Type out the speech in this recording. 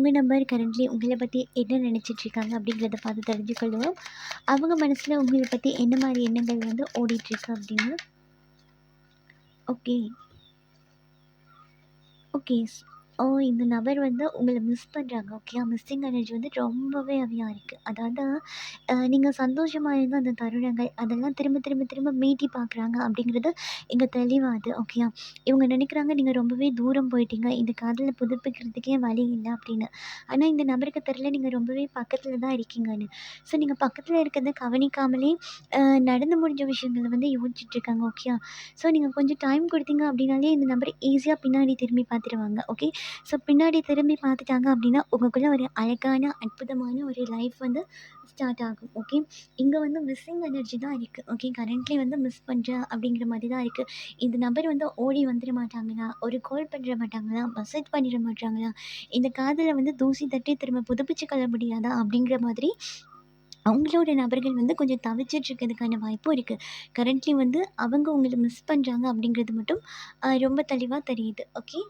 உங்கள் number currently உங்களை பற்றி என்ன நினச்சிட்ருக்காங்க அப்படிங்கிறத பார்த்து தெரிஞ்சுக்கொள்வோம். அவங்க மனசில் உங்களை பற்றி என்ன மாதிரி எண்ணங்கள் வந்து ஓடிட்டுருக்கு அப்படின்னு. ஓகே. ஓகே. இந்த நபர் வந்து உங்கள மிஸ் பண்றாங்க. ஓகேயா? மிஸ்ஸிங் எனர்ஜி வந்து ரொம்பவே ஹெவியா இருக்கு. அதாவது நீங்க சந்தோஷமா இருந்த அந்த தருணங்கள், அதெல்லாம் திரும்ப திரும்ப திரும்ப மீட்டி பார்க்குறாங்க அப்படிங்கிறது இங்க தெளிவாகுது. ஓகேயா? இவங்க நினைக்கிறாங்க நீங்க ரொம்பவே தூரம் போயிட்டீங்க. இந்த காதல புதுப்பிக்கிறதுக்கே வழி இல்ல அப்படின்னு. ஆனா இந்த நபருக்கு தெரியல நீங்க ரொம்பவே பக்கத்துல தான் இருக்கீங்கன்னு. ஸோ நீங்க பக்கத்துல இருக்கிறத கவனிக்காமலே நடந்து முடிஞ்ச விஷயங்கள வந்து யோசிச்சுட்டு இருக்காங்க. ஓகேயா? ஸோ நீங்க கொஞ்சம் டைம் கொடுத்தீங்க அப்படின்னாலே இந்த நபர் ஈஸியா பின்னாடி திரும்பி பார்த்துருவாங்க. ஓகே. ஸோ பின்னாடி திரும்பி பார்த்துட்டாங்க அப்படின்னா, உங்களுக்குள்ள ஒரு அழகான, அற்புதமான ஒரு லைஃப் வந்து ஸ்டார்ட் ஆகும். ஓகே. இங்க வந்து மிஸ்ஸிங் எனர்ஜி தான் இருக்கு. ஓகே. கரண்ட்லி வந்து மிஸ் பண்றேன் அப்படிங்கிற மாதிரி தான் இருக்கு. இந்த நபர் வந்து ஓடி வந்துட மாட்டாங்களா? ஒரு கால் பண்ணிட மாட்டாங்களா? மெசேஜ் பண்ணிட மாட்டாங்களா? இந்த காதல வந்து தூசி தட்டி திரும்ப புதுப்பிச்சுக்கொள்ள முடியாதா? அப்படிங்கிற மாதிரி அவங்களோட நபர்கள் வந்து கொஞ்சம் தவிச்சிட்டு இருக்கிறதுக்கான வாய்ப்பும் இருக்குது. கரண்ட்லி வந்து அவங்க உங்களை மிஸ் பண்ணுறாங்க அப்படிங்கிறது மட்டும் ரொம்ப தெளிவாக தெரியுது. ஓகே.